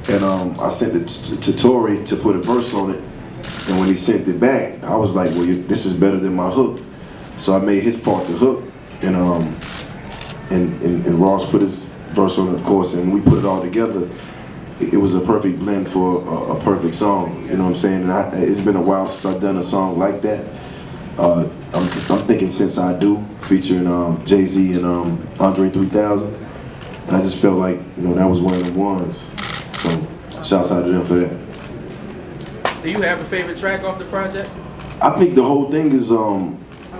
And I sent it to Tory to put a verse on it. And when he sent it back, I was like, well, this is better than my hook. So I made his part the hook, and Ross put his verse on it, of course, and we put it all together. It was a perfect blend for a perfect song, you know what I'm saying? And it's been a while since I've done a song like that. I'm thinking Since I Do, featuring Jeezy and Andre 3000. And I just felt like, that was one of the ones. So, shouts out to them for that. Do you have a favorite track off the project? I think the whole thing is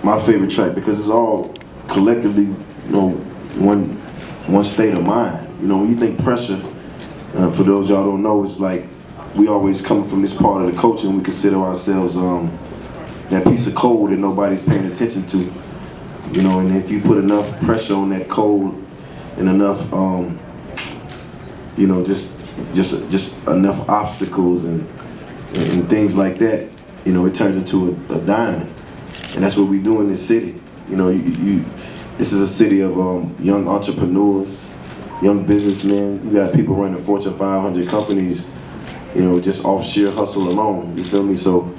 my favorite track because it's all collectively, one state of mind. When you think pressure, for those y'all don't know, it's like we always come from this part of the culture and we consider ourselves that piece of coal that nobody's paying attention to. And if you put enough pressure on that coal and enough, just enough obstacles and things like that, it turns into a diamond. And that's what we do in this city. This is a city of young entrepreneurs, young businessmen. You got people running Fortune 500 companies, just off sheer hustle alone. You feel me? So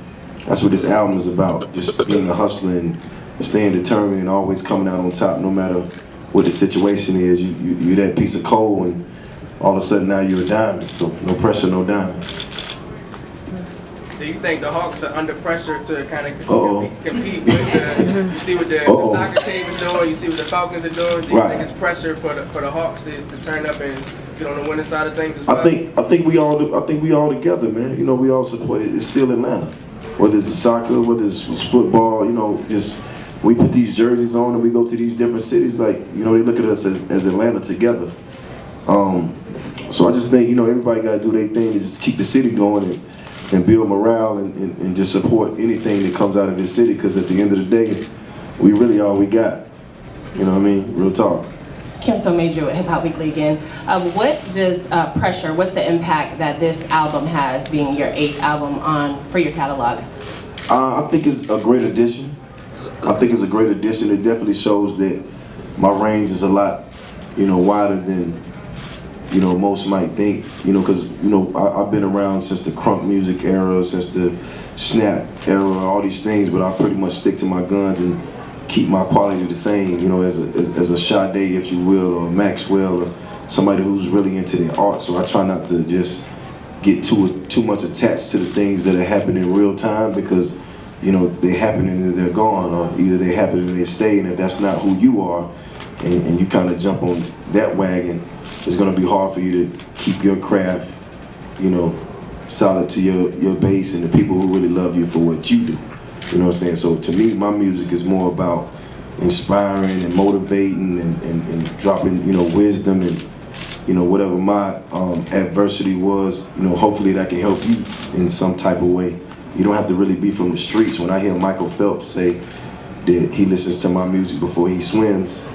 that's what this album is about. Just being a hustler and staying determined and always coming out on top no matter what the situation is. You're that piece of coal and all of a sudden now you're a diamond. So no pressure, no diamond. Do you think the Hawks are under pressure to kind of compete with you see what the soccer team is doing, you see what the Falcons are doing? Do you think it's pressure for the Hawks to turn up and get on the winning side of things as well? I think we all together, man. We all support it. It's still Atlanta. Whether it's soccer, whether it's football, just we put these jerseys on and we go to these different cities, like, they look at us as Atlanta together. So I just think, everybody gotta do their thing and just keep the city going and build morale and just support anything that comes out of this city, because at the end of the day, we really all we got. You know what I mean? Real talk. Kim So Major with Hip Hop Weekly again. What does pressure, what's the impact that this album has, being your 8th album for your catalog? I think it's a great addition. It definitely shows that my range is a lot, wider than most might think, because, I've been around since the crunk music era, since the snap era, all these things, but I pretty much stick to my guns and keep my quality the same, as a Sade, if you will, or Maxwell, or somebody who's really into their art. So I try not to just get too much attached to the things that are happening in real time, because, they happen and they're gone, or either they happen and they stay, and if that's not who you are, and you kind of jump on that wagon, it's gonna be hard for you to keep your craft, solid to your base and the people who really love you for what you do. You know what I'm saying? So to me, my music is more about inspiring and motivating and dropping, wisdom and, whatever my adversity was, hopefully that can help you in some type of way. You don't have to really be from the streets. When I hear Michael Phelps say that he listens to my music before he swims,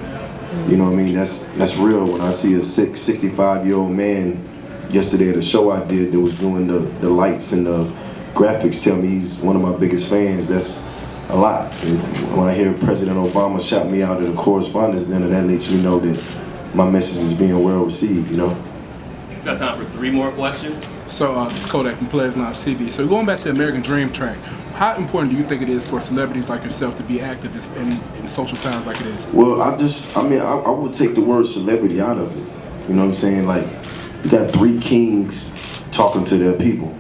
you know what I mean? That's real. When I see a 65-year-old man yesterday at a show I did that was doing the lights and the graphics tell me he's one of my biggest fans, that's a lot. And when I hear President Obama shout me out at a correspondence dinner, that lets me know that my message is being well received, We've got time for 3 more questions. So, it's Kodak from Players Lounge TV. So going back to the American Dream track, how important do you think it is for celebrities like yourself to be active in social times like it is? Well, I would take the word celebrity out of it. You know what I'm saying? Like, you got 3 kings talking to their people,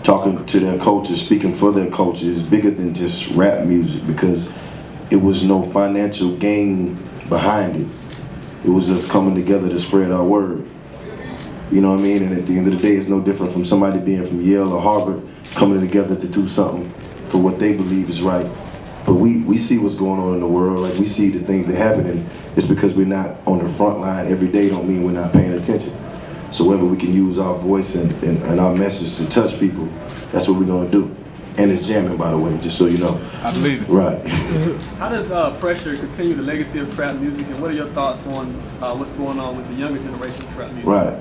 talking to their culture, speaking for their culture is bigger than just rap music, because it was no financial gain behind it. It was just coming together to spread our word. You know what I mean? And at the end of the day, it's no different from somebody being from Yale or Harvard coming together to do something for what they believe is right. But we see what's going on in the world. Like, we see the things that happen, and it's because we're not on the front line every day don't mean we're not paying attention. So whether we can use our voice and our message to touch people, that's what we're gonna do. And it's jamming, by the way, just so you know. I believe it. Right. How does pressure continue the legacy of trap music, and what are your thoughts on what's going on with the younger generation of trap music? Right.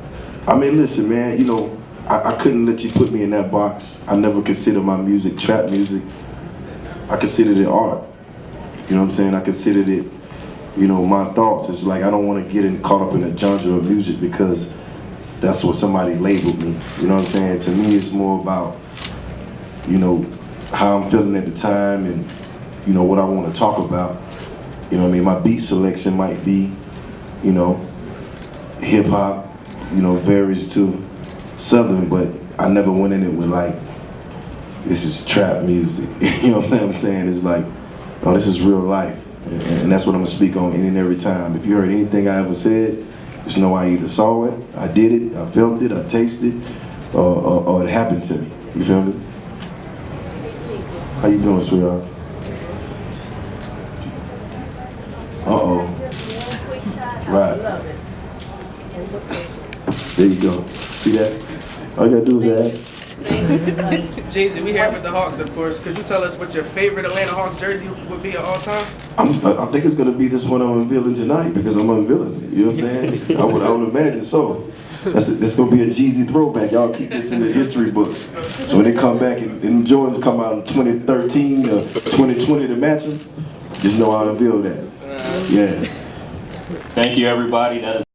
I mean, listen, man, I couldn't let you put me in that box. I never considered my music trap music. I considered it art. You know what I'm saying? I considered it, my thoughts. It's like I don't want to get caught up in the genre of music, because that's what somebody labeled me. You know what I'm saying? To me, it's more about, you know, how I'm feeling at the time and, you know, what I want to talk about. You know what I mean? My beat selection might be, you know, hip hop, you know, varies to Southern, but I never went in it with like, this is trap music. You know what I'm saying? It's like, oh, this is real life. And that's what I'm gonna speak on any and every time. If you heard anything I ever said, just know I either saw it, I did it, I felt it, I tasted it, or it happened to me. You feel me? How you doing, sweetheart? Uh-oh. Right. There you go. See that? All you gotta do is ask. Jeezy, we here with the Hawks, of course. Could you tell us what your favorite Atlanta Hawks jersey would be of all time? I think it's gonna be this one I'm unveiling tonight because I'm unveiling it. You know what I'm saying? I would imagine so. That's gonna be a Jeezy throwback. Y'all keep this in the history books. So when they come back and Jordans come out in 2013 or 2020 to match them, just know I unveiled that. Yeah. Thank you, everybody. That is